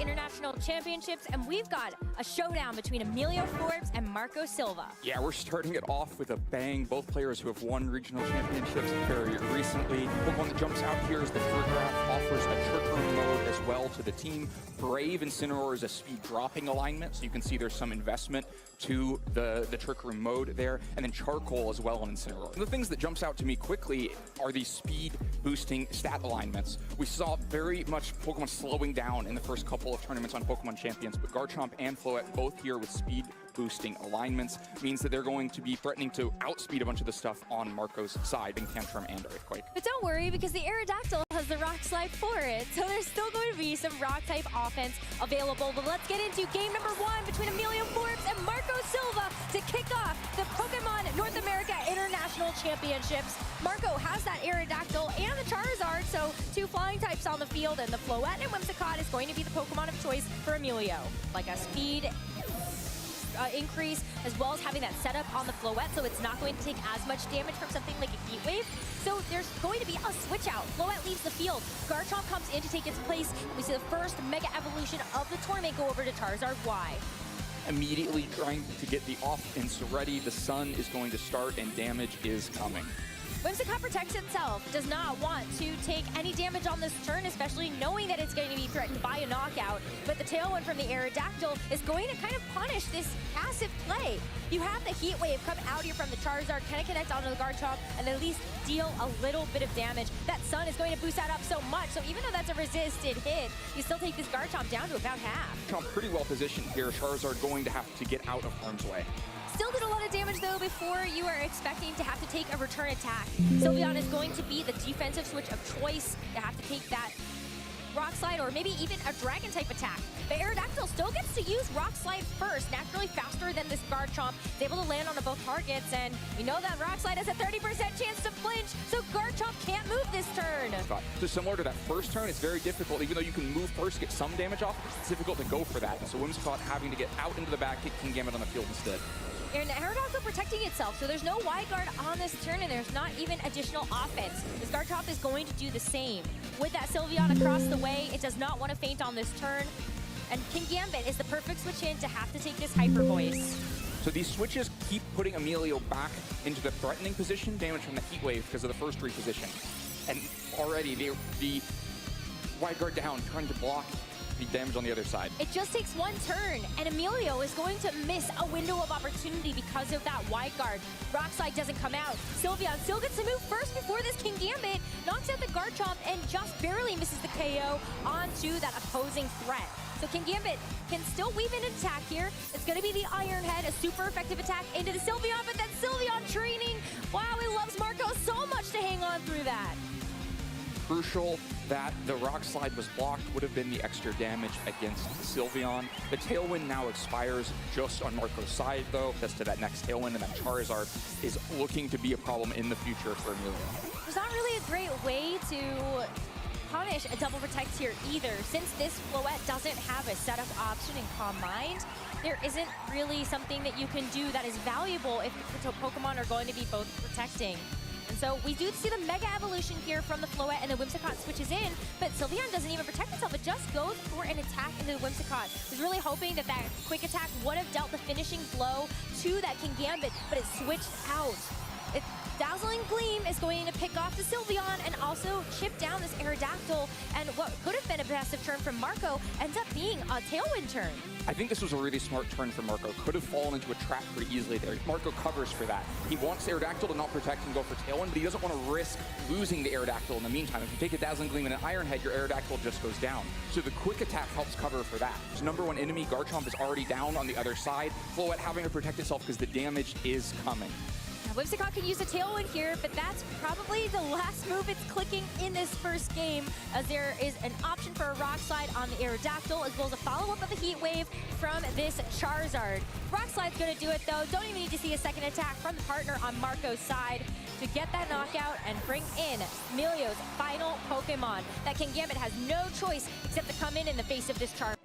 International Championships, and we've got a showdown between Emilio Forbes and Marco Silva. Yeah, we're starting it off with a bang. Both players who have won regional championships very recently. The one that jumps out here is the Graph offers a trick room mode as well to the team. Brave Incineroar is a speed dropping alignment, so you can see there's some investment to the trick room mode there, and then Charcoal as well on Incineroar. The things that jumps out to me quickly are these speed boosting stat alignments. We saw very much Pokemon slowing down in the first couple of tournaments on Pokemon Champions, but Garchomp and Floette both here with speed boosting alignments means that they're going to be threatening to outspeed a bunch of the stuff on Marco's side in Tantrum and Earthquake. But don't worry, because the Aerodactyl has the Rock Slide for it, so there's still going to be some Rock-type offense available. But let's get into game number 1 between Emilio Forbes and Marco Silva to kick off the Pokemon North America International Championships. Marco has that Aerodactyl and the Charizard, so 2 flying types on the field, and the Floette and Whimsicott is going to be the Pokemon of choice for Emilio. Like a speed increase, as well as having that setup on the Floette, so it's not going to take as much damage from something like a Heat Wave. So there's going to be a switch out. Floette leaves the field. Garchomp comes in to take its place. We see the first Mega Evolution of the tournament go over to Charizard Y. Immediately trying to get the offense ready. The sun is going to start and damage is coming. Whimsicott protects itself, does not want to take any damage on this turn, especially knowing that it's going to be threatened by a knockout. But the Tailwind from the Aerodactyl is going to kind of punish this passive play. You have the Heat Wave come out here from the Charizard, kind of connect onto the Garchomp, and at least deal a little bit of damage. That Sun is going to boost that up so much, so even though that's a resisted hit, you still take this Garchomp down to about half. Garchomp pretty well positioned here. Charizard going to have to get out of harm's way. Still did a lot of damage though before you are expecting to have to take a return attack. Sylveon is going to be the defensive switch of choice to have to take that Rock Slide or maybe even a Dragon type attack. The Aerodactyl still gets to use Rock Slide first, naturally faster than this Garchomp. It's able to land on both targets, and we know that Rock Slide has a 30% chance to flinch, so Garchomp can't move this turn. So similar to that first turn, it's very difficult. Even though you can move first, get some damage off, it's difficult to go for that. And so Whimsicott having to get out into the back, kick Kingambit on the field instead. And Aerodactyl protecting itself, so there's no wide guard on this turn, and there's not even additional offense. This Garchomp is going to do the same. With that Sylveon across the way, it does not want to faint on this turn. And Kingambit is the perfect switch in to have to take this Hyper Voice. So these switches keep putting Emilio back into the threatening position, damage from the Heat Wave because of the first reposition. And already the wide guard down, trying to block the damage on the other side. It just takes one turn, and Emilio is going to miss a window of opportunity because of that wide guard. Rock Slide doesn't come out. Sylveon still gets to move first before this Kingambit, knocks out the Garchomp, and just barely misses the KO onto that opposing threat. So Kingambit can still weave in an attack here. It's going to be the Iron Head, a super effective attack into the Sylveon, but then Sylveon training. Wow, he loves Marco so much to hang on through that. Crucial that the Rock Slide was blocked would have been the extra damage against Sylveon. The Tailwind now expires just on Marco's side, though. As to that next Tailwind, and that Charizard is looking to be a problem in the future for Emilio. There's not really a great way to punish a double protect here either. Since this Floette doesn't have a setup option in Calm Mind, there isn't really something that you can do that is valuable if the Pokemon are going to be both protecting. And so we do see the Mega Evolution here from the Floette, and the Whimsicott switches in, but Sylveon doesn't even protect itself. It just goes for an attack into the Whimsicott. I was really hoping that that quick attack would have dealt the finishing blow to that Kingambit, but it switched out. Dazzling Gleam is going to pick off the Sylveon and also chip down this Aerodactyl, and what could have been a passive turn from Marco ends up being a Tailwind turn. I think this was a really smart turn for Marco. Could have fallen into a trap pretty easily there. Marco covers for that. He wants Aerodactyl to not protect and go for Tailwind, but he doesn't want to risk losing the Aerodactyl in the meantime. If you take a Dazzling Gleam and an Iron Head, your Aerodactyl just goes down. So the quick attack helps cover for that. His #1 enemy, Garchomp, is already down on the other side. Floette having to protect itself because the damage is coming. Whimsicott can use a Tailwind here, but that's probably the last move it's clicking in this first game, as there is an option for a Rock Slide on the Aerodactyl, as well as a follow-up of the Heat Wave from this Charizard. Rock Slide's going to do it, though. Don't even need to see a second attack from the partner on Marco's side to get that knockout and bring in Emilio's final Pokemon. That Kingambit has no choice except to come in the face of this Charizard.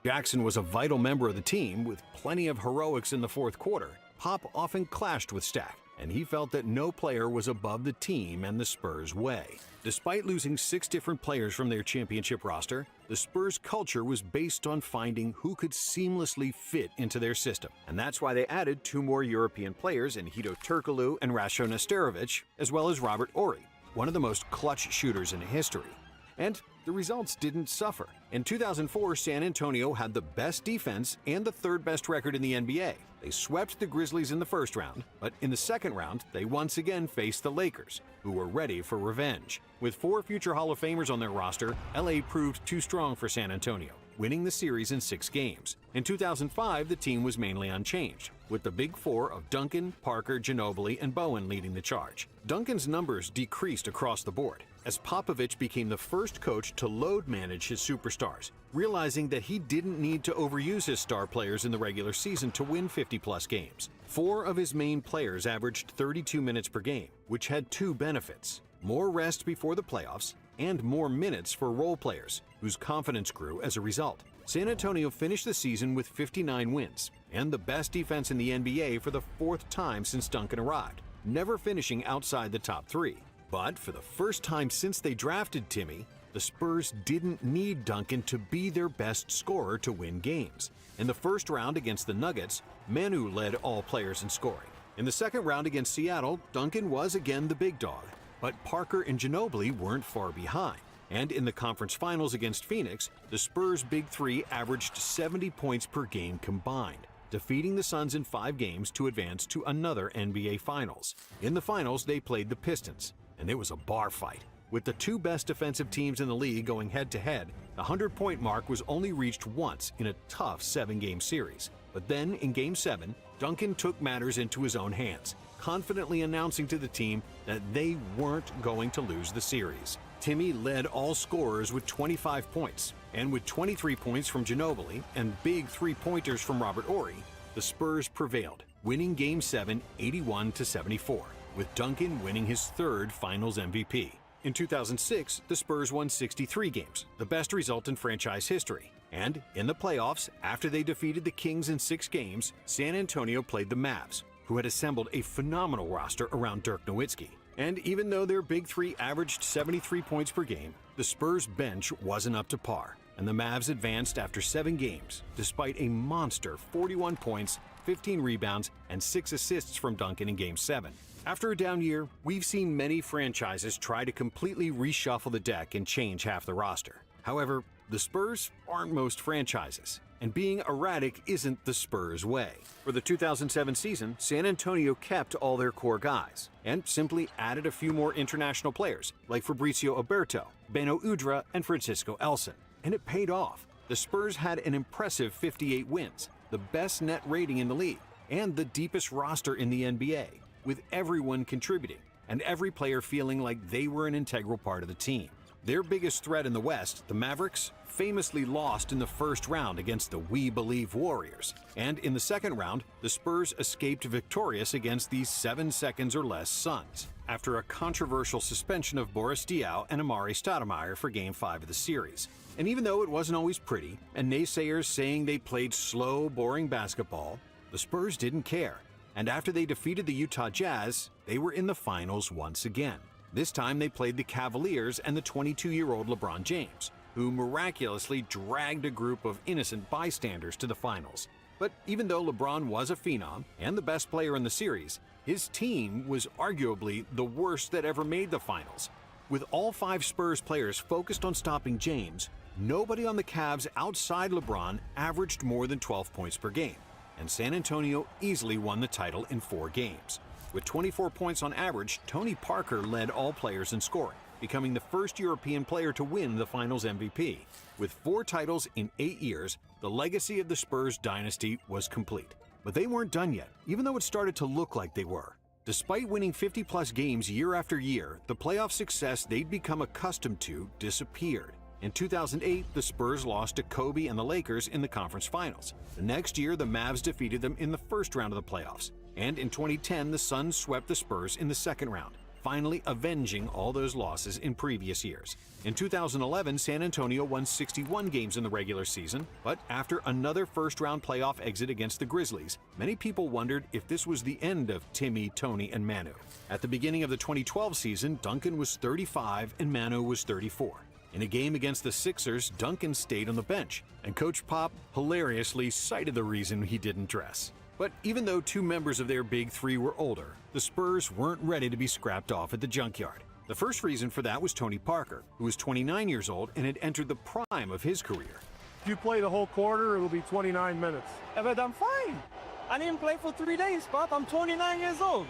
Jackson was a vital member of the team with plenty of heroics in the fourth quarter. Pop often clashed with Stack, and he felt that no player was above the team and the Spurs' way. Despite losing 6 different players from their championship roster, the Spurs' culture was based on finding who could seamlessly fit into their system. And that's why they added 2 more European players in Hedo Turkoglu and Rasho Nesterovic, as well as Robert Horry, one of the most clutch shooters in history. And the results didn't suffer. In 2004, San Antonio had the best defense and the 3rd best record in the NBA. They swept the Grizzlies in the first round, but in the second round, they once again faced the Lakers, who were ready for revenge. With 4 future Hall of Famers on their roster, LA proved too strong for San Antonio, winning the series in 6 games. In 2005, the team was mainly unchanged, with the big 4 of Duncan, Parker, Ginobili, and Bowen leading the charge. Duncan's numbers decreased across the board, as Popovich became the first coach to load manage his superstars, realizing that he didn't need to overuse his star players in the regular season to win 50-plus games. 4 of his main players averaged 32 minutes per game, which had 2 benefits: more rest before the playoffs and more minutes for role players, whose confidence grew as a result. San Antonio finished the season with 59 wins and the best defense in the NBA for the 4th time since Duncan arrived, never finishing outside the top 3. But for the first time since they drafted Timmy, the Spurs didn't need Duncan to be their best scorer to win games. In the first round against the Nuggets, Manu led all players in scoring. In the second round against Seattle, Duncan was again the big dog, but Parker and Ginobili weren't far behind. And in the conference finals against Phoenix, the Spurs' big 3 averaged 70 points per game combined, defeating the Suns in 5 games to advance to another NBA Finals. In the finals, they played the Pistons, and it was a bar fight. With the 2 best defensive teams in the league going head-to-head, the 100-point mark was only reached once in a tough 7-game series. But then, in Game 7, Duncan took matters into his own hands, confidently announcing to the team that they weren't going to lose the series. Timmy led all scorers with 25 points, and with 23 points from Ginobili and big 3-pointers from Robert Horry, the Spurs prevailed, winning Game 7 81-74, with Duncan winning his 3rd Finals MVP. In 2006, the Spurs won 63 games, the best result in franchise history. And in the playoffs, after they defeated the Kings in 6 games, San Antonio played the Mavs, who had assembled a phenomenal roster around Dirk Nowitzki. And even though their big 3 averaged 73 points per game, the Spurs bench wasn't up to par, and the Mavs advanced after 7 games, despite a monster 41 points, 15 rebounds, and 6 assists from Duncan in Game 7. After a down year, we've seen many franchises try to completely reshuffle the deck and change half the roster. However, the Spurs aren't most franchises, and being erratic isn't the Spurs' way. For the 2007 season, San Antonio kept all their core guys, and simply added a few more international players, like Fabrizio Oberto, Beno Udrih, and Francisco Elson. And it paid off. The Spurs had an impressive 58 wins, the best net rating in the league, and the deepest roster in the NBA, with everyone contributing, and every player feeling like they were an integral part of the team. Their biggest threat in the West, the Mavericks, famously lost in the first round against the We Believe Warriors. And in the second round, the Spurs escaped victorious against these 7 seconds or less Suns, after a controversial suspension of Boris Diaw and Amari Stoudemire for Game 5 of the series. And even though it wasn't always pretty, and naysayers saying they played slow, boring basketball, the Spurs didn't care. And after they defeated the Utah Jazz, they were in the finals once again. This time they played the Cavaliers and the 22-year-old LeBron James, who miraculously dragged a group of innocent bystanders to the finals. But even though LeBron was a phenom and the best player in the series, his team was arguably the worst that ever made the finals. With all 5 Spurs players focused on stopping James, nobody on the Cavs outside LeBron averaged more than 12 points per game, and San Antonio easily won the title in 4 games. With 24 points on average, Tony Parker led all players in scoring, becoming the first European player to win the Finals MVP. With 4 titles in 8 years, the legacy of the Spurs dynasty was complete. But they weren't done yet, even though it started to look like they were. Despite winning 50-plus games year after year, the playoff success they'd become accustomed to disappeared. In 2008, the Spurs lost to Kobe and the Lakers in the conference finals. The next year, the Mavs defeated them in the first round of the playoffs. And in 2010, the Suns swept the Spurs in the second round. finally avenging all those losses in previous years. In 2011, San Antonio won 61 games in the regular season, but after another first-round playoff exit against the Grizzlies, many people wondered if this was the end of Timmy, Tony, and Manu. At the beginning of the 2012 season, Duncan was 35 and Manu was 34. In a game against the Sixers, Duncan stayed on the bench, and Coach Pop hilariously cited the reason he didn't dress. But even though two members of their big three were older, the Spurs weren't ready to be scrapped off at the junkyard. The first reason for that was Tony Parker, who was 29 years old and had entered the prime of his career. If you play the whole quarter, it'll be 29 minutes. But I'm fine. I didn't play for 3 days, Pop. I'm 29 years old.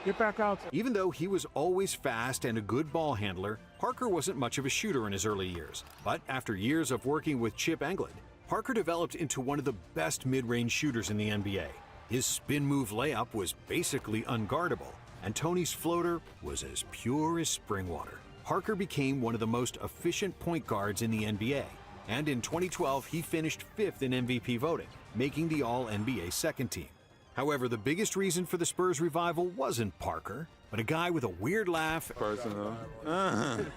Get back out. Even though he was always fast and a good ball handler, Parker wasn't much of a shooter in his early years. But after years of working with Chip Engelland, Parker developed into one of the best mid-range shooters in the NBA. His spin move layup was basically unguardable, and Tony's floater was as pure as spring water. Parker became one of the most efficient point guards in the NBA, and in 2012 he finished 5th in MVP voting, making the All-NBA second team. However, the biggest reason for the Spurs revival wasn't Parker, but a guy with a weird laugh and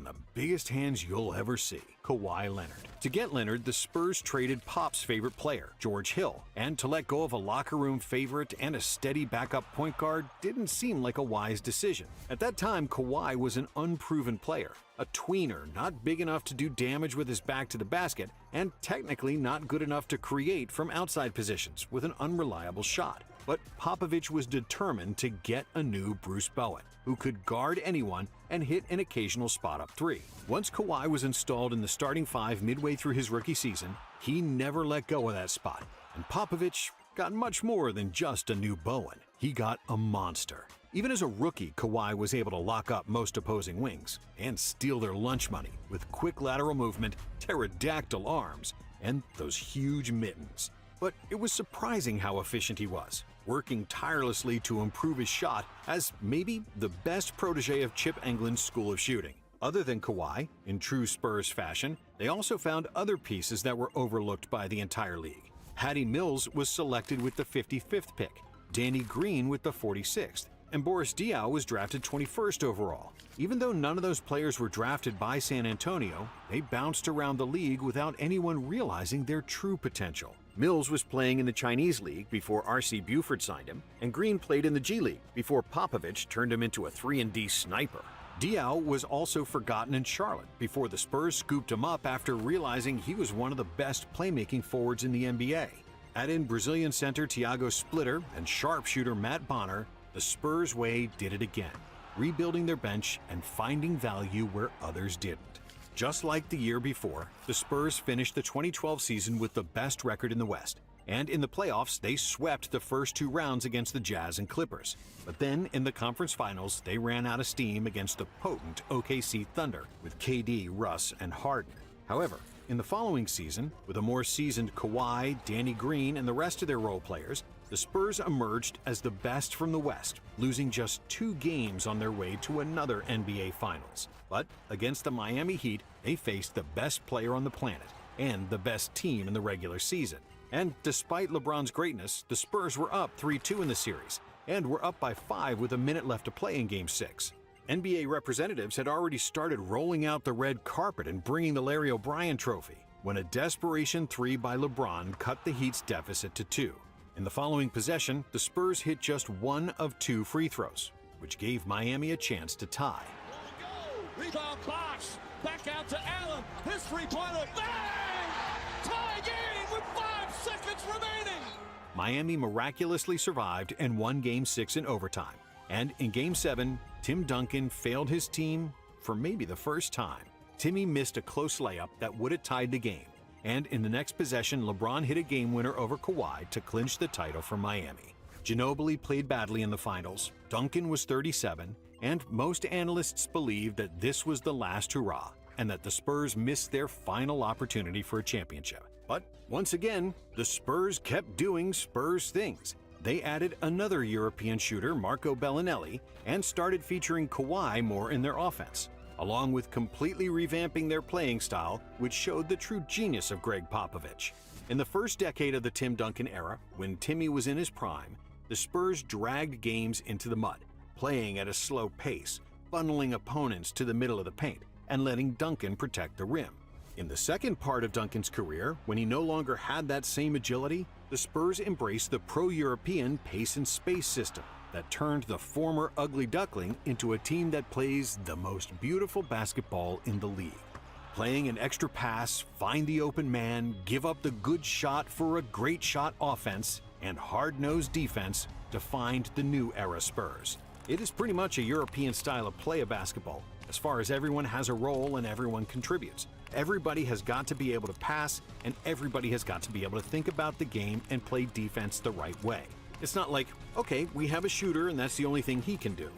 the biggest hands you'll ever see, Kawhi Leonard. To get Leonard, the Spurs traded Pop's favorite player, George Hill, and to let go of a locker room favorite and a steady backup point guard didn't seem like a wise decision. At that time, Kawhi was an unproven player, a tweener not big enough to do damage with his back to the basket, and technically not good enough to create from outside positions with an unreliable shot. But Popovich was determined to get a new Bruce Bowen, who could guard anyone and hit an occasional spot-up three. Once Kawhi was installed in the starting five midway through his rookie season, he never let go of that spot. And Popovich got much more than just a new Bowen. He got a monster. Even as a rookie, Kawhi was able to lock up most opposing wings and steal their lunch money with quick lateral movement, pterodactyl arms, and those huge mittens. But it was surprising how efficient he was, working tirelessly to improve his shot as maybe the best protege of Chip Engelland's school of shooting. Other than Kawhi, in true Spurs fashion, they also found other pieces that were overlooked by the entire league. Patty Mills was selected with the 55th pick, Danny Green with the 46th, and Boris Diaw was drafted 21st overall. Even though none of those players were drafted by San Antonio, they bounced around the league without anyone realizing their true potential. Mills was playing in the Chinese League before R.C. Buford signed him, and Green played in the G League before Popovich turned him into a 3-and-D sniper. Diaw was also forgotten in Charlotte before the Spurs scooped him up after realizing he was one of the best playmaking forwards in the NBA. Add in Brazilian center Thiago Splitter and sharpshooter Matt Bonner, the Spurs way did it again, rebuilding their bench and finding value where others didn't. Just like the year before, the Spurs finished the 2012 season with the best record in the West, and in the playoffs they swept the first two rounds against the Jazz and Clippers. But then in the conference finals they ran out of steam against the potent OKC Thunder with KD, Russ, and Harden. However, in the following season, with a more seasoned Kawhi, Danny Green, and the rest of their role players, the Spurs emerged as the best from the West, losing just 2 games on their way to another NBA Finals. But against the Miami Heat, they faced the best player on the planet and the best team in the regular season. And despite LeBron's greatness, the Spurs were up 3-2 in the series and were up by 5 with a minute left to play in Game 6. NBA representatives had already started rolling out the red carpet and bringing the Larry O'Brien trophy when a desperation 3 by LeBron cut the Heat's deficit to 2. In the following possession, the Spurs hit just 1 of 2 free throws, which gave Miami a chance to tie. Rebound box, back out to Allen, his three-pointer, bang! Tie game with 5 seconds remaining! Miami miraculously survived and won Game 6 in overtime. And in Game 7, Tim Duncan failed his team for maybe the first time. Timmy missed a close layup that would have tied the game. And in the next possession, LeBron hit a game winner over Kawhi to clinch the title for Miami. Ginobili played badly in the finals, Duncan was 37, and most analysts believed that this was the last hurrah, and that the Spurs missed their final opportunity for a championship. But once again, the Spurs kept doing Spurs things. They added another European shooter, Marco Bellinelli, and started featuring Kawhi more in their offense, along with completely revamping their playing style, which showed the true genius of Greg Popovich. In the first decade of the Tim Duncan era, when Timmy was in his prime, the Spurs dragged games into the mud, playing at a slow pace, funneling opponents to the middle of the paint, and letting Duncan protect the rim. In the second part of Duncan's career, when he no longer had that same agility, the Spurs embraced the pro-European pace and space system that turned the former ugly duckling into a team that plays the most beautiful basketball in the league. Playing an extra pass, find the open man, give up the good shot for a great shot offense, and hard-nosed defense defined the new era Spurs. It is pretty much a European style of play of basketball, as far as everyone has a role and everyone contributes. Everybody has got to be able to pass, and everybody has got to be able to think about the game and play defense the right way. It's not like, okay, we have a shooter and that's the only thing he can do.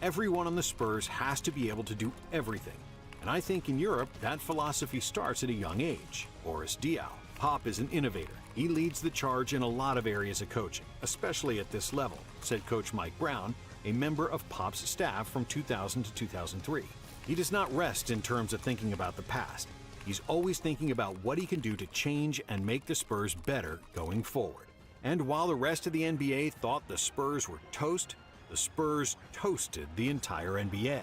Everyone on the Spurs has to be able to do everything. And I think in Europe, that philosophy starts at a young age. Boris Diaw. Pop is an innovator. He leads the charge in a lot of areas of coaching, especially at this level, said Coach Mike Brown, a member of Pop's staff from 2000 to 2003. He does not rest in terms of thinking about the past. He's always thinking about what he can do to change and make the Spurs better going forward. And while the rest of the NBA thought the Spurs were toast, the Spurs toasted the entire NBA.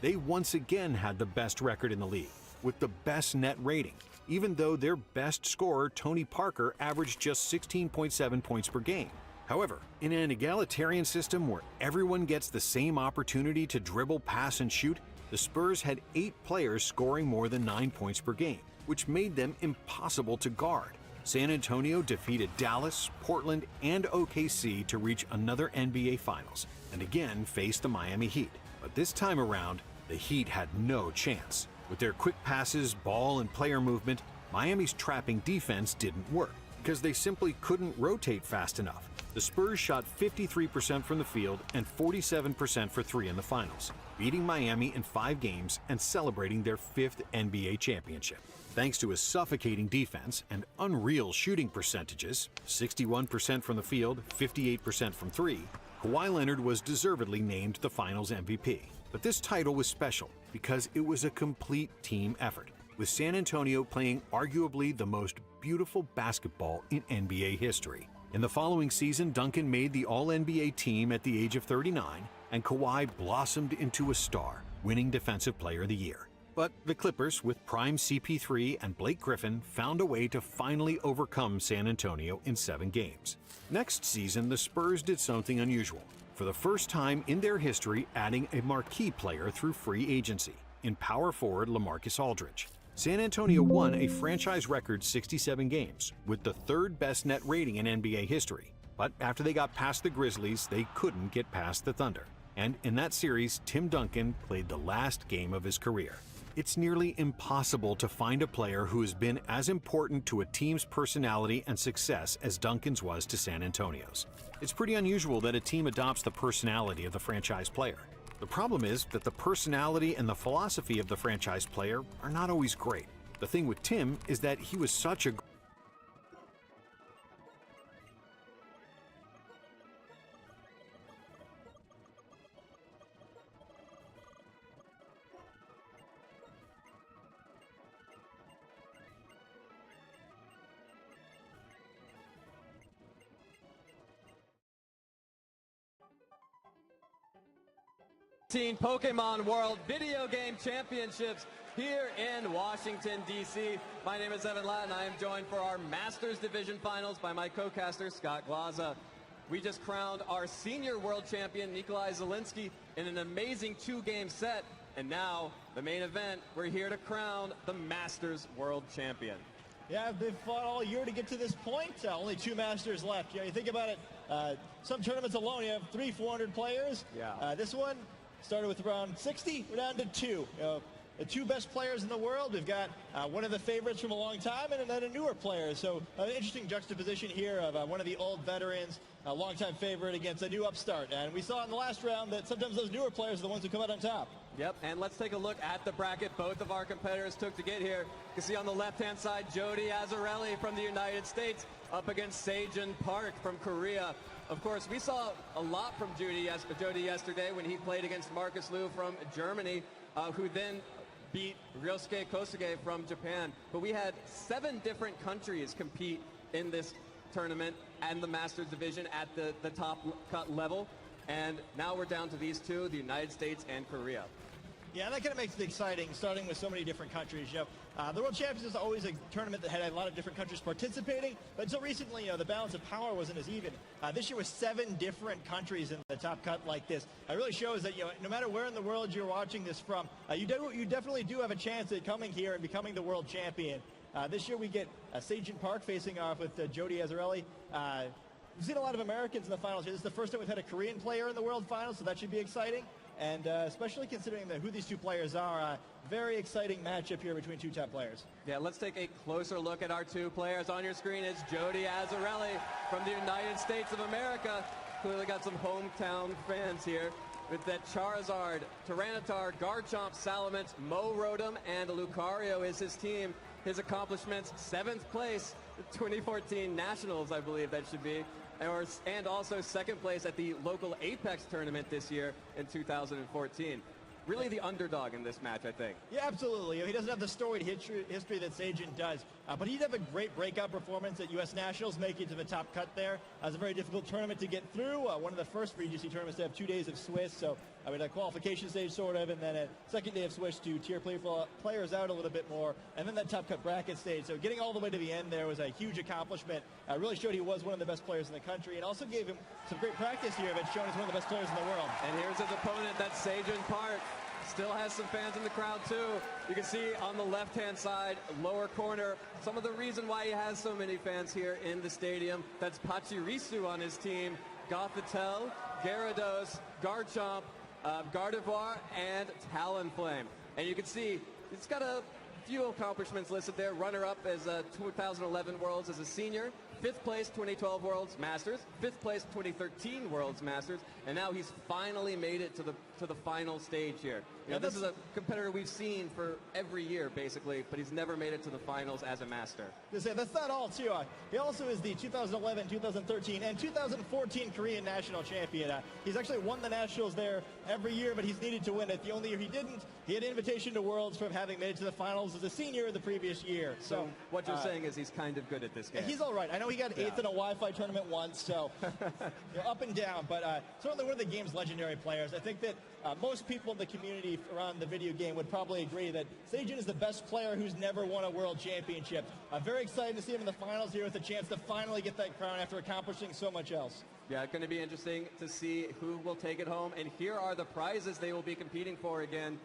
They once again had the best record in the league, with the best net rating, even though their best scorer, Tony Parker, averaged just 16.7 points per game. However, in an egalitarian system where everyone gets the same opportunity to dribble, pass, and shoot, the Spurs had 8 players scoring more than 9 points per game, which made them impossible to guard. San Antonio defeated Dallas, Portland, and OKC to reach another NBA Finals, and again faced the Miami Heat. But this time around, the Heat had no chance. With their quick passes, ball, and player movement, Miami's trapping defense didn't work because they simply couldn't rotate fast enough. The Spurs shot 53% from the field and 47% for 3 in the finals, beating Miami in 5 games and celebrating their 5th NBA championship. Thanks to a suffocating defense and unreal shooting percentages, 61% from the field, 58% from 3, Kawhi Leonard was deservedly named the Finals MVP. But this title was special because it was a complete team effort, with San Antonio playing arguably the most beautiful basketball in NBA history. In the following season, Duncan made the All-NBA team at the age of 39, and Kawhi blossomed into a star, winning Defensive Player of the Year. But the Clippers, with prime CP3 and Blake Griffin, found a way to finally overcome San Antonio in 7 games. Next season, the Spurs did something unusual, for the first time in their history adding a marquee player through free agency, in power forward LaMarcus Aldridge. San Antonio won a franchise record 67 games, with the 3rd best net rating in NBA history. But after they got past the Grizzlies, they couldn't get past the Thunder. And in that series, Tim Duncan played the last game of his career. It's nearly impossible to find a player who has been as important to a team's personality and success as Duncan's was to San Antonio's. It's pretty unusual that a team adopts the personality of the franchise player. The problem is that the personality and the philosophy of the franchise player are not always great. The thing with Tim is that he was such a Pokemon World Video Game Championships here in Washington, D.C. My name is Evan Lattin. I am joined for our Masters Division Finals by my co-caster, Scott Glaza. We just crowned our senior world champion, Nikolai Zielinski, in an amazing 2-game set. And now, the main event, we're here to crown the Masters World Champion. Yeah, they've fought all year to get to this point. Only 2 Masters left. Yeah, you think about it, some tournaments alone, you have 300-400 players. Yeah. This one started with around 60, we're down to 2. The 2 best players in the world. We've got one of the favorites from a long time and then a newer player. So an interesting juxtaposition here of one of the old veterans, a longtime favorite against a new upstart. And we saw in the last round that sometimes those newer players are the ones who come out on top. Yep, and let's take a look at the bracket both of our competitors took to get here. You can see on the left-hand side, Jody Azarelli from the United States up against Sejun Park from Korea. Of course, we saw a lot from Jody yesterday when he played against Marcus Liu from Germany, who then beat Ryosuke Kosuge from Japan. But we had 7 different countries compete in this tournament and the Masters division at the top cut level. And now we're down to these two, the United States and Korea. Yeah, that kind of makes it exciting, starting with so many different countries. The World Championships is always a tournament that had a lot of different countries participating, but until recently, the balance of power wasn't as even. This year was 7 different countries in the top cut like this. It really shows that no matter where in the world you're watching this from, you definitely do have a chance at coming here and becoming the world champion. This year we get Sejin Park facing off with Jody Azarelli. We've seen a lot of Americans in the finals here. This is the first time we've had a Korean player in the world finals, so that should be exciting. And especially considering who these two players are, very exciting matchup here between two top players. Yeah, let's take a closer look at our two players. On your screen is Jody Azarelli from the United States of America. Clearly got some hometown fans here. With that Charizard, Tyranitar, Garchomp, Salamence, Mo Rotom, and Lucario is his team. His accomplishments, 7th place, 2014 Nationals, I believe that should be. And also 2nd place at the local Apex tournament this year in 2014. Really the underdog in this match, I think. Yeah, absolutely. He doesn't have the storied history that Sejin does, but he'd have a great breakout performance at U.S. Nationals, making it to the top cut there. It was a very difficult tournament to get through. One of the first VGC tournaments to have 2 days of Swiss, so a qualification stage sort of, and then a second day of Swiss to tier players out a little bit more, and then that top cut bracket stage. So getting all the way to the end there was a huge accomplishment. Really showed he was one of the best players in the country, and also gave him some great practice here, but shown he's one of the best players in the world. And here's his opponent, that's Sejin Park. Still has some fans in the crowd too. You can see on the left-hand side, lower corner, some of the reason why he has so many fans here in the stadium. That's Pachirisu on his team, Gothitelle, Gyarados, Garchomp, Gardevoir, and Talonflame. And you can see it's got a few accomplishments listed there. Runner-up is 2011 Worlds as a senior. 5th place 2012 Worlds Masters, 5th place 2013 Worlds Masters, and now he's finally made it to the final stage here. This is a competitor we've seen for every year basically, but he's never made it to the finals as a master. That's not all too. He also is the 2011, 2013, and 2014 Korean national champion. He's actually won the nationals there every year, but he's needed to win it. The only year he didn't, he had an invitation to Worlds from having made it to the finals as a senior the previous year. So what you're saying is he's kind of good at this game. He's all right. I know he got 8th in a Wi-Fi tournament once, so up and down, but certainly one of the game's legendary players. I think that most people in the community around the video game would probably agree that Sejin is the best player who's never won a world championship. Very excited to see him in the finals here with a chance to finally get that crown after accomplishing so much else. Yeah, it's going to be interesting to see who will take it home, and here are the prizes they will be competing for again.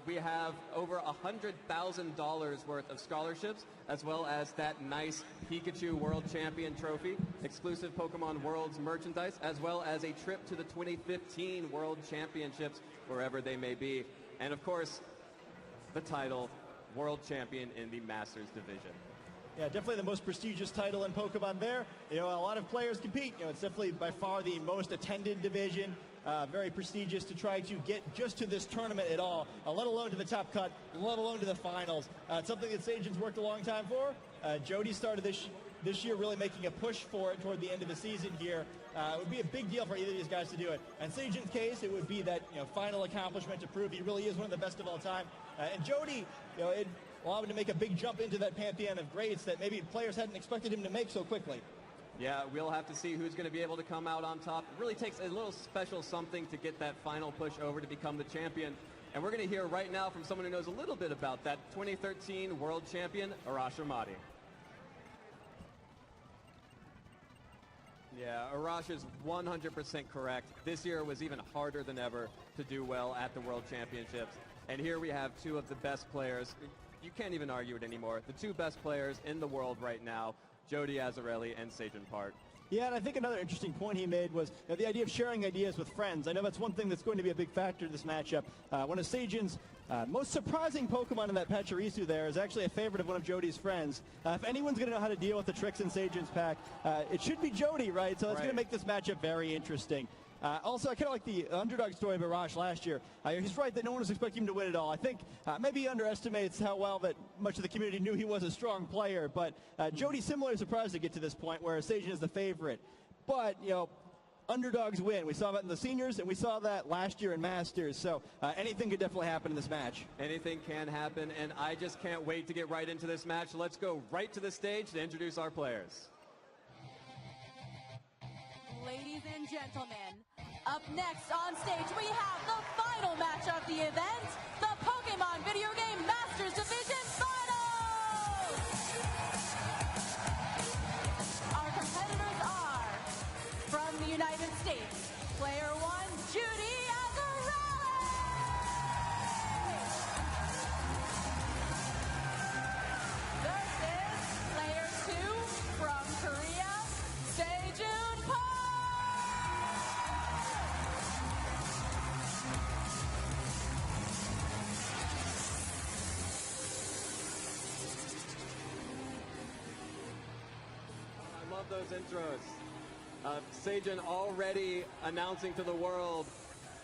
We have over $100,000 worth of scholarships, as well as that nice Pikachu World Champion trophy, exclusive Pokemon Worlds merchandise, as well as a trip to the 2015 World Championships, wherever they may be. And of course, the title, World Champion in the Masters division. Yeah, definitely the most prestigious title in Pokemon there. A lot of players compete. It's definitely by far the most attended division. Very prestigious to try to get just to this tournament at all, let alone to the top cut, let alone to the finals. It's something that Sejin's worked a long time for. Jody started this year really making a push for it toward the end of the season here. It would be a big deal for either of these guys to do it. In Sejin's case, it would be that final accomplishment to prove he really is one of the best of all time. And Jody, it allowed him to make a big jump into that pantheon of greats that maybe players hadn't expected him to make so quickly. Yeah, we'll have to see who's going to be able to come out on top. It really takes a little special something to get that final push over to become the champion. And we're going to hear right now from someone who knows a little bit about that, 2013 World Champion, Arash Ahmadi. Yeah, Arash is 100% correct. This year was even harder than ever to do well at the World Championships. And here we have two of the best players. You can't even argue it anymore. The two best players in the world right now, Jody Azarelli and Sejin Park. Yeah, and I think another interesting point he made was the idea of sharing ideas with friends. I know that's one thing that's going to be a big factor in this matchup. One of Sejin's most surprising Pokemon in that Pachirisu there is actually a favorite of one of Jody's friends. If anyone's going to know how to deal with the tricks in Sejin's pack, it should be Jody, right? So that's going to make this matchup very interesting. Also, I kind of like the underdog story of Arash last year. He's right that no one was expecting him to win it all. I think maybe he underestimates how well that much of the community knew he was a strong player. But Jody's similarly surprised to get to this point where Sejin is the favorite. But, underdogs win. We saw that in the seniors, and we saw that last year in Masters. So anything could definitely happen in this match. Anything can happen, and I just can't wait to get right into this match. Let's go right to the stage to introduce our players. Ladies and gentlemen, Up next on stage, we have the final match of the event, the Pokemon Video Game Masters Division Finals! Our competitors are, from the United States, player 1, Judy Azarelli! Versus player 2, from Korea, Sejun Park! I love those intros. Sejun already announcing to the world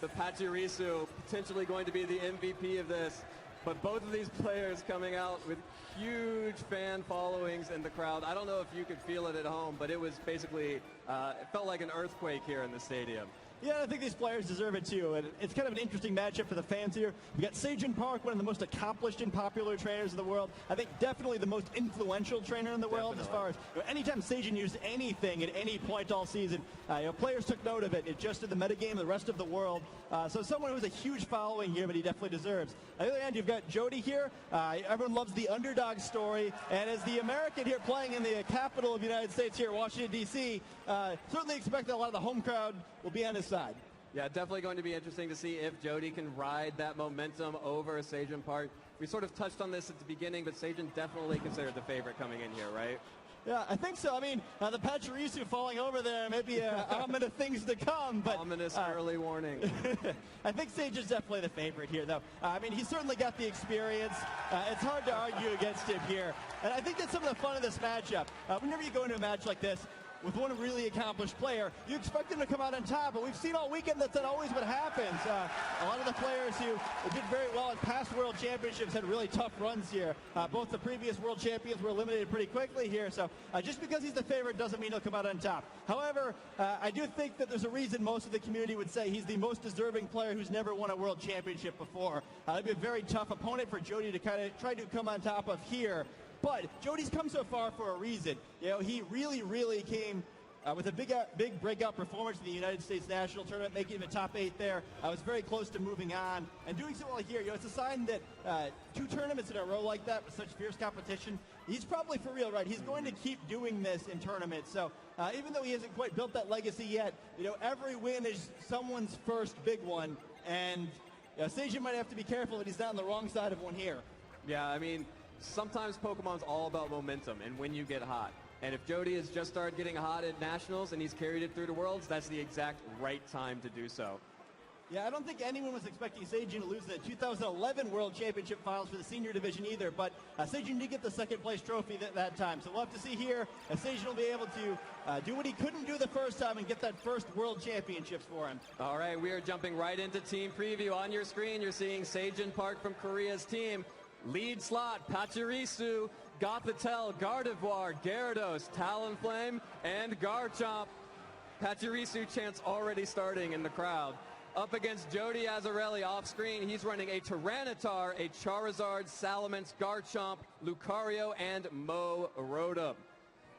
the Pachirisu potentially going to be the MVP of this. But both of these players coming out with huge fan followings in the crowd. I don't know if you could feel it at home, but it was basically, it felt like an earthquake here in the stadium. Yeah, I think these players deserve it too. And it's kind of an interesting matchup for the fans here. We got Sejun Park, one of the most accomplished and popular trainers in the world. I think definitely the most influential trainer in the world as far as anytime Sejun used anything at any point all season, players took note of it. It adjusted the metagame, the rest of the world. So someone who has a huge following here, but he definitely deserves. On the other hand, you've got Jody here. Everyone loves the underdog story. And as the American here playing in the capital of the United States here, Washington, D.C., certainly expect that a lot of the home crowd will be on his side. Yeah, definitely going to be interesting to see if Jody can ride that momentum over Sejun Park. We sort of touched on this at the beginning, but Sejun definitely considered the favorite coming in here, right? Yeah, I think so. I mean, the Pachirisu falling over there may be an omen of things to come. But ominous early warning. I think Sejun's definitely the favorite here, though. I mean, he's certainly got the experience. It's hard to argue against him here. And I think that's some of the fun of this matchup. Whenever you go into a match like this, with one really accomplished player, you expect them to come out on top, but we've seen all weekend that's not always what happens. A lot of the players who did very well at past World Championships had really tough runs here. Both the previous World Champions were eliminated pretty quickly here, so just because he's the favorite doesn't mean he'll come out on top. However, I do think that there's a reason most of the community would say he's the most deserving player who's never won a World Championship before. It'd be a very tough opponent for Jody to kind of try to come on top of here. But Jody's come so far for a reason. He really came with a big breakout performance in the United States National Tournament, making him a top 8 there. I was very close to moving on and doing so well here. It's a sign that 2 tournaments in a row like that with such fierce competition, he's probably for real, right? He's going to keep doing this in tournaments. So even though he hasn't quite built that legacy yet, every win is someone's first big one. And Sejun might have to be careful that he's not on the wrong side of one here. Yeah, I mean, sometimes Pokemon's all about momentum and when you get hot. And if Jody has just started getting hot at Nationals and he's carried it through to Worlds, that's the exact right time to do so. Yeah, I don't think anyone was expecting Sejun to lose the 2011 World Championship Finals for the senior division either, but Sejun did get the second place trophy that time. So we'll have to see here if Sejun will be able to do what he couldn't do the first time and get that first World Championships for him. All right, we are jumping right into team preview. On your screen, you're seeing Sejun Park from Korea's team. Lead slot, Pachirisu, Gothitelle, Gardevoir, Gyarados, Talonflame, and Garchomp. Pachirisu chants already starting in the crowd. Up against Jody Azarelli off screen, he's running a Tyranitar, a Charizard, Salamence, Garchomp, Lucario, and Mo Rotom.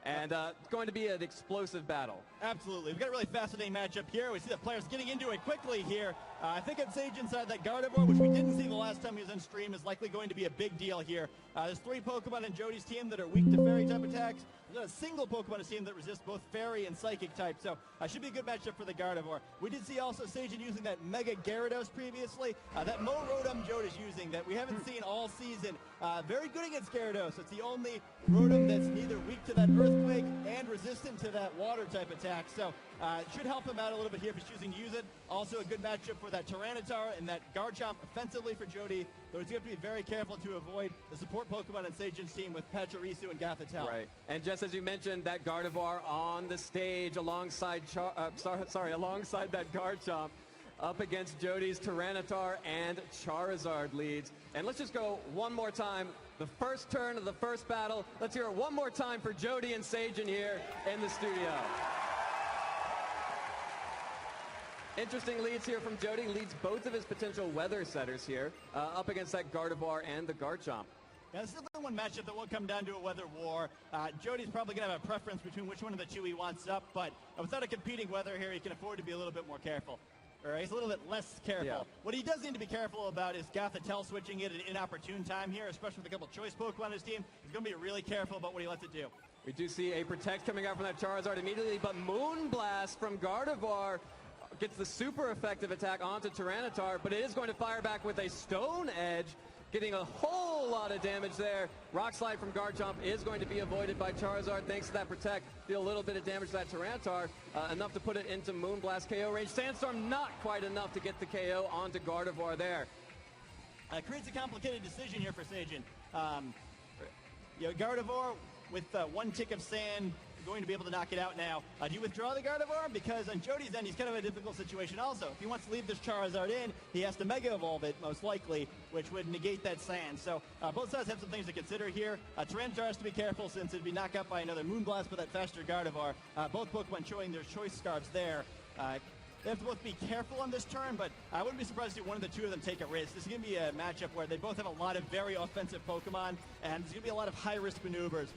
And it's going to be an explosive battle. Absolutely. We've got a really fascinating matchup here. We see the players getting into it quickly here. I think on Sejun's side, that Gardevoir, which we didn't see the last time he was on stream, is likely going to be a big deal here. There's 3 Pokemon in Jody's team that are weak to Fairy-type attacks. There's a single Pokemon in his team that resists both Fairy and Psychic type, so should be a good matchup for the Gardevoir. We did see also Sejun using that Mega Gyarados previously. That Mo Rotom Jody's using that we haven't seen all season. Very good against Gyarados. It's the only Rotom that's neither weak to that Earthquake and resistant to that Water-type attack, so it should help him out a little bit here if he's choosing to use it. Also a good matchup for that Tyranitar and that Garchomp offensively for Jody, though he's going to be very careful to avoid the support Pokemon in Sejun's team with Pachirisu and Gothitelle. Right, and just as you mentioned, that Gardevoir on the stage alongside alongside that Garchomp, up against Jody's Tyranitar and Charizard leads. And let's just go one more time. The first turn of the first battle. Let's hear it one more time for Jody and Sejun here in the studio. Interesting leads here from Jody. Leads both of his potential weather setters here up against that Gardevoir and the Garchomp. Yeah, this is definitely one matchup that will come down to a weather war. Jody's probably going to have a preference between which one of the two he wants up, but without a competing weather here, he can afford to be a little bit more careful. Or he's a little bit less careful. Yeah. What he does need to be careful about is Gothitelle switching it at an inopportune time here, especially with a couple choice Pokemon on his team. He's going to be really careful about what he lets it do. We do see a Protect coming out from that Charizard immediately, but Moonblast from Gardevoir gets the super effective attack onto Tyranitar, but it is going to fire back with a Stone Edge, getting a whole lot of damage there. Rock Slide from Garchomp is going to be avoided by Charizard thanks to that Protect. Deal a little bit of damage to that Tyranitar, enough to put it into Moonblast KO range. Sandstorm not quite enough to get the KO onto Gardevoir there. Creates a complicated decision here for Sajin. Gardevoir with one tick of sand, going to be able to knock it out now. Do you withdraw the Gardevoir? Because on Jody's end, he's kind of a difficult situation also. If he wants to leave this Charizard in, he has to Mega Evolve it, most likely, which would negate that sand. So both sides have some things to consider here. Tyranitar has to be careful since it'd be knocked out by another Moonblast with that faster Gardevoir. Both Pokemon showing their choice scarves there. They have to both be careful on this turn, but I wouldn't be surprised to see one of the two of them take a risk. This is going to be a matchup where they both have a lot of very offensive Pokemon, and there's going to be a lot of high-risk maneuvers.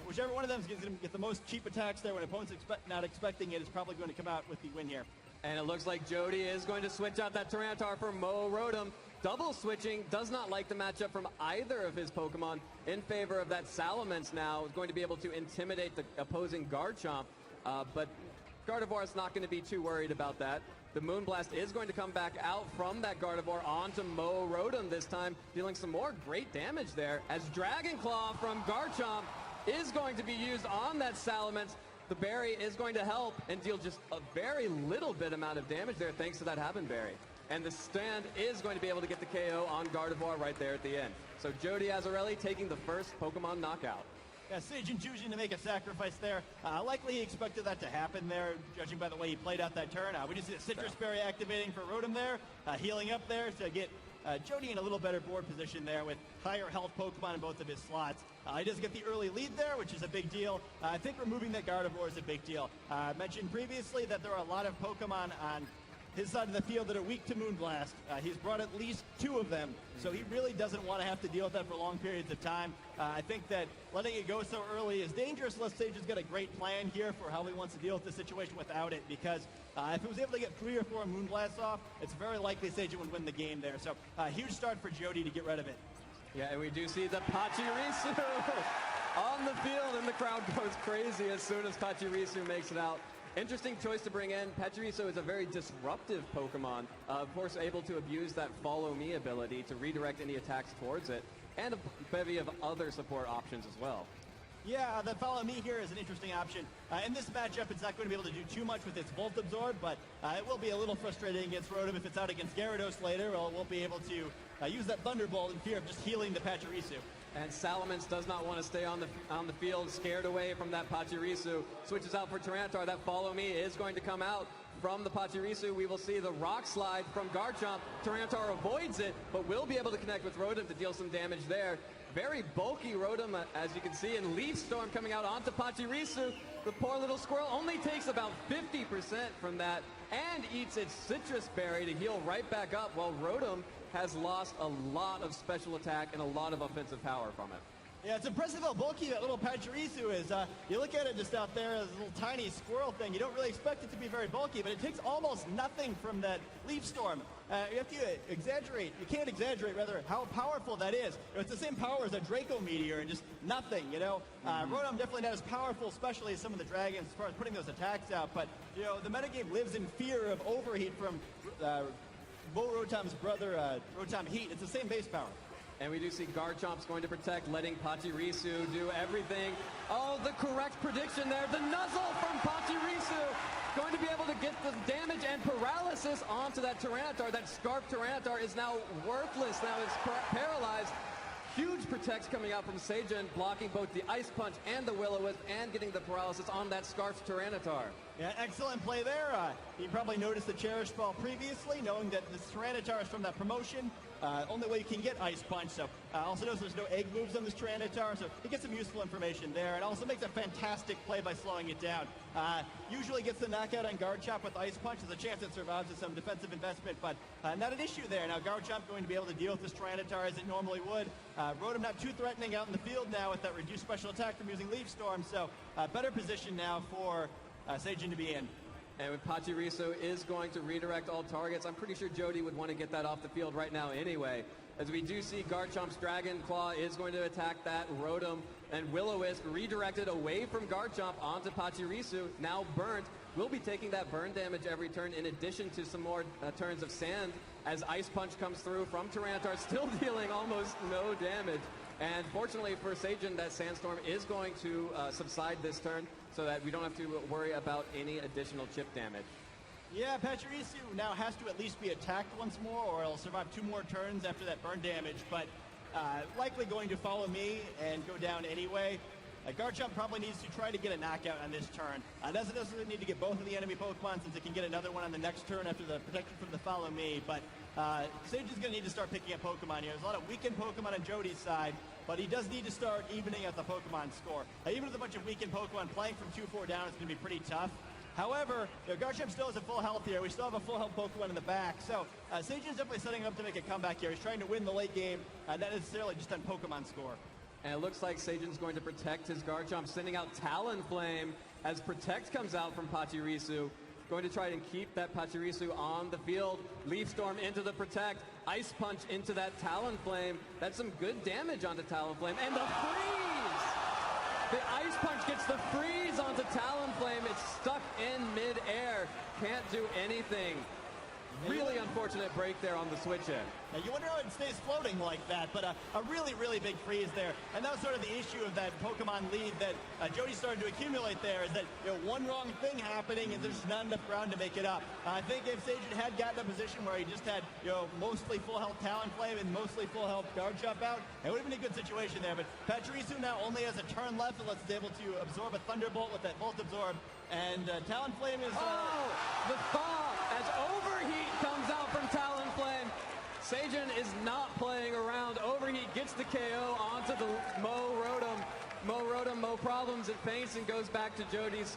Whichever one of them is going to get the most cheap attacks there when opponents not expecting it is probably going to come out with the win here. And it looks like Jody is going to switch out that Tyranitar for Mo Rotom. Double switching, does not like the matchup from either of his Pokemon in favor of that Salamence now. Is going to be able to intimidate the opposing Garchomp, but Gardevoir is not going to be too worried about that. The Moonblast is going to come back out from that Gardevoir onto Mo Rotom this time, dealing some more great damage there, as Dragon Claw from Garchomp is going to be used on that Salamence. The berry is going to help and deal just a very little bit amount of damage there thanks to that Happen Berry. And the stand is going to be able to get the KO on Gardevoir right there at the end. So Jody Azzarelli taking the first Pokemon knockout. Yeah, Sajin choosing to make a sacrifice there. Likely he expected that to happen there, judging by the way he played out that turn. We just see the Citrus Berry activating for Rotom there, healing up there to get Jody in a little better board position there with higher health Pokemon in both of his slots. He does get the early lead there, which is a big deal. I think removing that Gardevoir is a big deal. I mentioned previously that there are a lot of Pokemon on his side of the field that are weak to Moonblast. He's brought at least 2 of them, so he really doesn't want to have to deal with that for long periods of time. I think that letting it go so early is dangerous unless Sage's got a great plan here for how he wants to deal with the situation without it, because if he was able to get 3 or 4 Moonblasts off, it's very likely Sage would win the game there. So huge start for Jody to get rid of it. Yeah, and we do see the Pachirisu on the field, and the crowd goes crazy as soon as Pachirisu makes it out. Interesting choice to bring in. Pachirisu is a very disruptive Pokemon. Of course, able to abuse that Follow Me ability to redirect any attacks towards it, and a bevy of other support options as well. Yeah, the Follow Me here is an interesting option. In this matchup, it's not going to be able to do too much with its Volt Absorb, but it will be a little frustrating against Rotom if it's out against Gyarados later, or it won't be able to use that Thunderbolt in fear of just healing the Pachirisu. And Salamence does not want to stay on the field, scared away from that Pachirisu. Switches out for Tyranitar. That Follow Me is going to come out from the Pachirisu. We will see the Rock Slide from Garchomp. Tyranitar avoids it, but will be able to connect with Rotom to deal some damage there. Very bulky Rotom, as you can see, and Leaf Storm coming out onto Pachirisu. The poor little squirrel only takes about 50% from that and eats its Citrus Berry to heal right back up, while Rotom has lost a lot of special attack and a lot of offensive power from it. Yeah, it's impressive how bulky that little Pachirisu is. You look at it just out there as a little tiny squirrel thing. You don't really expect it to be very bulky, but it takes almost nothing from that Leaf Storm. You have to exaggerate. You can't exaggerate, rather, how powerful that is. It's the same power as a Draco Meteor and just nothing, you know. Rotom definitely not as powerful, especially as some of the dragons, as far as putting those attacks out. But, you know, the metagame lives in fear of overheat from Rotom's brother, Rotom Heat. It's the same base power. And we do see Garchomp's going to protect, letting Pachirisu do everything. Oh, the correct prediction there. The Nuzzle from Pachirisu going to be able to get the damage and paralysis onto that Tyranitar. That Scarf Tyranitar is now worthless. Now it's paralyzed. Huge protects coming out from Sajin, blocking both the Ice Punch and the Will-O-Wisp and getting the paralysis on that Scarf Tyranitar. Yeah, excellent play there. You probably noticed the Cherish Ball previously, knowing that this Tyranitar is from that promotion. only way you can get Ice Punch. So also notice there's no egg moves on this Tyranitar, so he gets some useful information there, and also makes a fantastic play by slowing it down. Usually gets the knockout on Guard Chomp with Ice Punch. There's a chance it survives with some defensive investment, but not an issue there. Now Guard Chomp going to be able to deal with this Tyranitar as it normally would. Rotom not too threatening out in the field now with that reduced special attack from using Leaf Storm, so better position now for Sajin to be in. And when Pachirisu is going to redirect all targets, I'm pretty sure Jody would want to get that off the field right now anyway. As we do see Garchomp's Dragon Claw is going to attack that Rotom, and Will-O-Wisp redirected away from Garchomp onto Pachirisu, now burnt. We'll be taking that burn damage every turn in addition to some more turns of sand as Ice Punch comes through from Tyranitar, still dealing almost no damage. And fortunately for Sajin, that Sandstorm is going to subside this turn so that we don't have to worry about any additional chip damage. Yeah, Pachirisu now has to at least be attacked once more, or it'll survive 2 more turns after that burn damage, but likely going to follow me and go down anyway. Garchomp probably needs to try to get a knockout on this turn. Doesn't necessarily need to get both of the enemy Pokemon since it can get another one on the next turn after the protection from the follow me, but Sage is going to need to start picking up Pokemon here. There's a lot of weakened Pokemon on Jody's side, but he does need to start evening out the Pokemon score. Even with a bunch of weakened Pokemon, playing from 2-4 down is going to be pretty tough. However, Garchomp still has a full health here. We still have a full health Pokemon in the back. So Sajin is definitely setting up to make a comeback here. He's trying to win the late game, not necessarily just on Pokemon score. And it looks like Sajin's going to protect his Garchomp, sending out Talonflame as Protect comes out from Pachirisu. Going to try and keep that Pachirisu on the field. Leaf Storm into the Protect. Ice Punch into that Talonflame. That's some good damage onto Talonflame. And the freeze! The Ice Punch gets the freeze onto Talonflame. It's stuck in mid-air. Can't do anything. Really unfortunate break there on the switch in. Now you wonder how it stays floating like that, but a really, really big freeze there. And that was sort of the issue of that Pokemon lead that Jody started to accumulate there, is that one wrong thing happening and there's just not enough ground to make it up. I think if Sajin had gotten a position where he just had mostly full health Talonflame and mostly full health Garchomp out, it would have been a good situation there. But Pachirisu now only has a turn left, unless he's able to absorb a Thunderbolt with that Volt Absorb. And Talonflame is... the thaw as Overheat comes out from Talonflame. Sajin is not playing around. Overheat gets the KO onto the Rotom. Rotom, problems. It faints and goes back to Jody's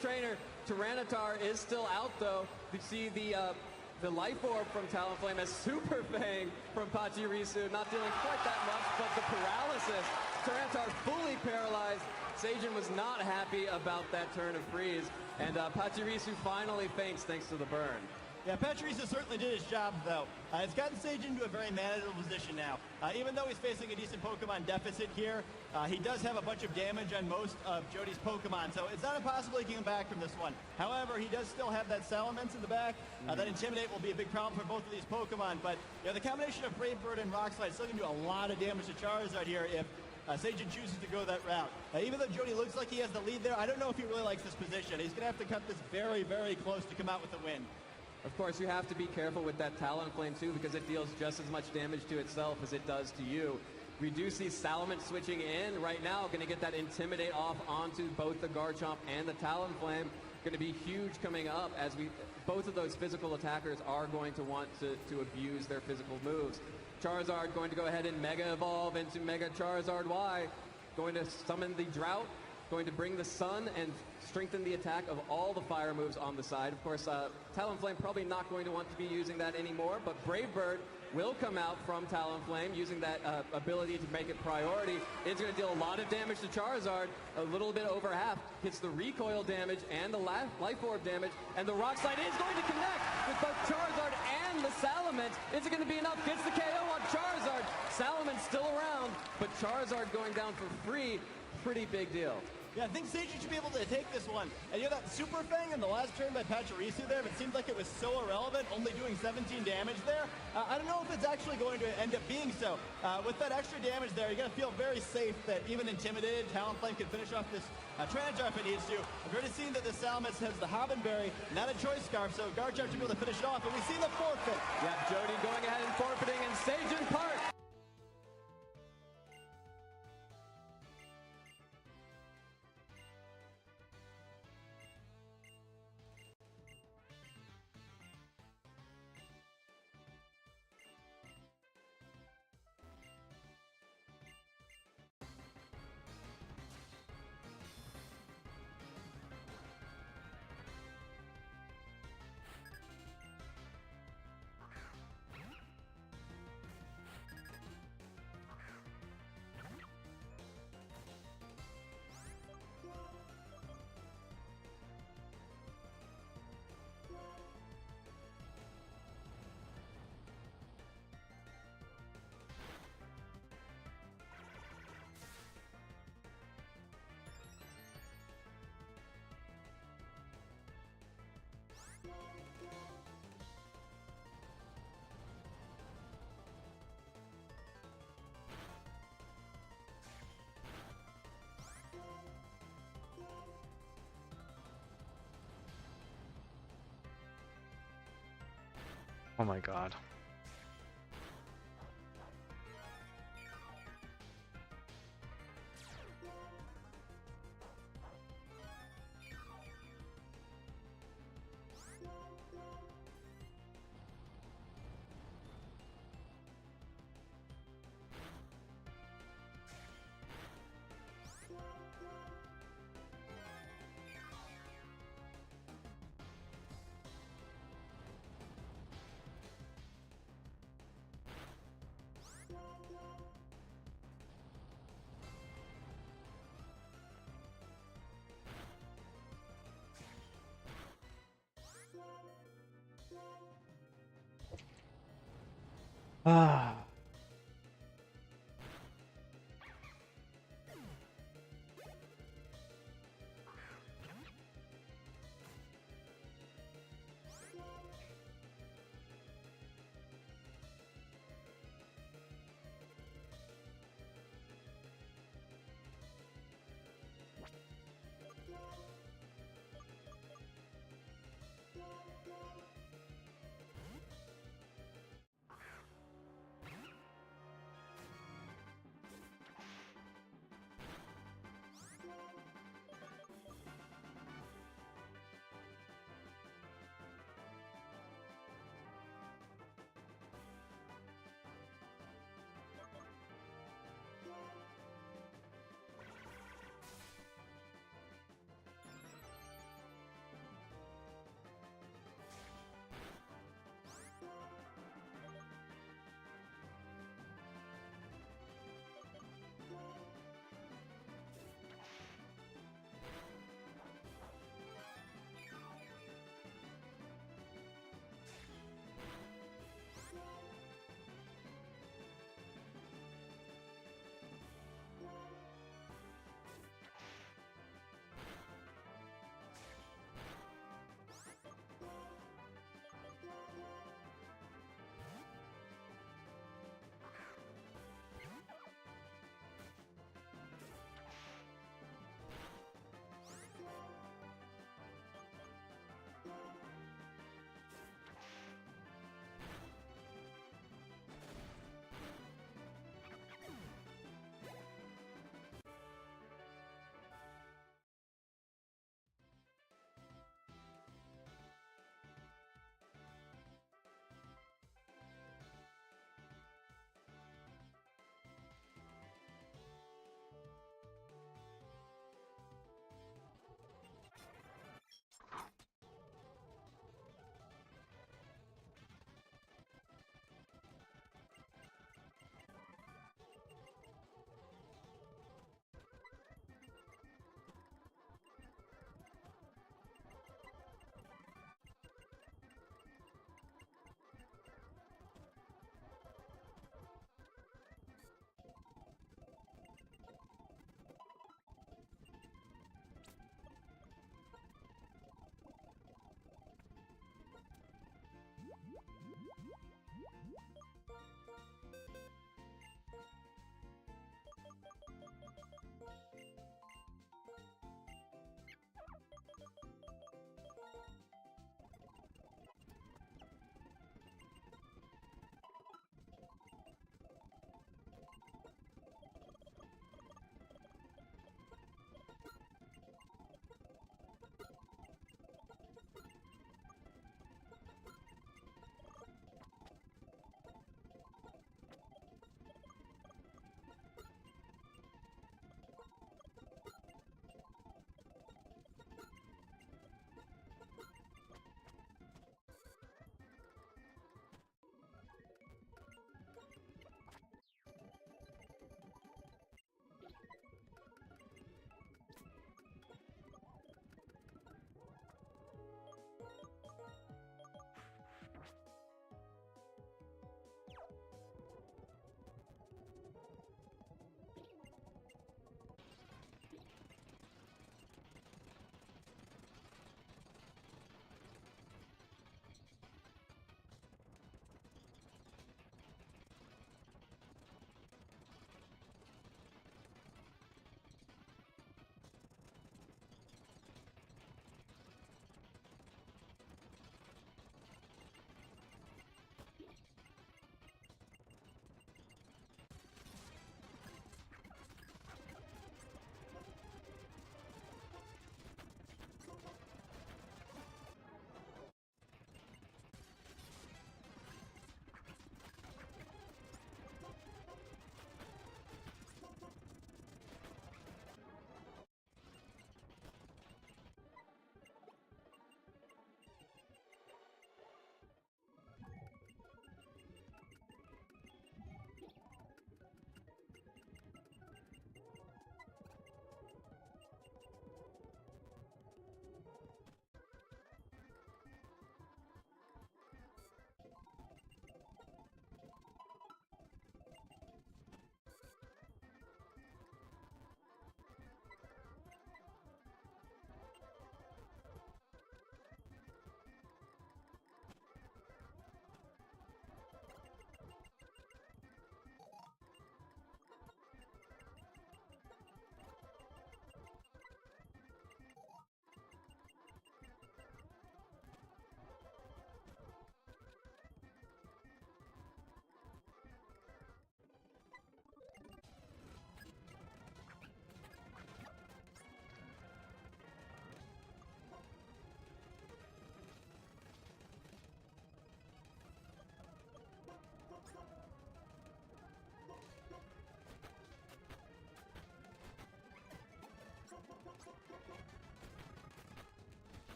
trainer. Tyranitar is still out though. You see the Life Orb from Talonflame as Super Fang from Pachirisu. Not dealing quite that much, but the paralysis. Tyranitar fully paralyzed. Sajin was not happy about that turn of freeze, and Pachirisu finally faints thanks to the burn. Yeah, Pachirisu certainly did his job, though. It's gotten Sajin into a very manageable position now. Even though he's facing a decent Pokemon deficit here, he does have a bunch of damage on most of Jody's Pokemon, so it's not impossible he can come back from this one. However, he does still have that Salamence in the back. That Intimidate will be a big problem for both of these Pokemon, but the combination of Brave Bird and Rock Slide is still going to do a lot of damage to Charizard here if Sajin chooses to go that route. Even though Jody looks like he has the lead there, I don't know if he really likes this position. He's going to have to cut this very, very close to come out with the win. Of course, you have to be careful with that Talonflame too, because it deals just as much damage to itself as it does to you. We do see Salamence switching in right now, going to get that Intimidate off onto both the Garchomp and the Talonflame. Going to be huge coming up as both of those physical attackers are going to want to abuse their physical moves. Charizard going to go ahead and Mega Evolve into Mega Charizard Y. Going to summon the Drought. Going to bring the Sun and strengthen the attack of all the fire moves on the side. Of course, Talonflame probably not going to want to be using that anymore, but Brave Bird will come out from Talonflame using that ability to make it priority. It's going to deal a lot of damage to Charizard, a little bit over half. Hits the recoil damage and the Life Orb damage, and the Rock Slide is going to connect with both Charizard and the Salamence. Is it going to be enough? Gets the KO on Charizard. Salamence still around, but Charizard going down for free. Pretty big deal. Yeah, I think Sajin should be able to take this one. And that Super Fang in the last turn by Pachirisu there, but it seems like it was so irrelevant, only doing 17 damage there. I don't know if it's actually going to end up being so. With that extra damage there, you're going to feel very safe that even intimidated, Talonflame can finish off this Tyranitar if it needs to. I've already seen that the Salamence has the Hobbenberry, not a Choice Scarf, so Garchomp should be able to finish it off. And we see the forfeit. Yeah, Jody going ahead and forfeiting, and Sajin Park Oh my god. Ah.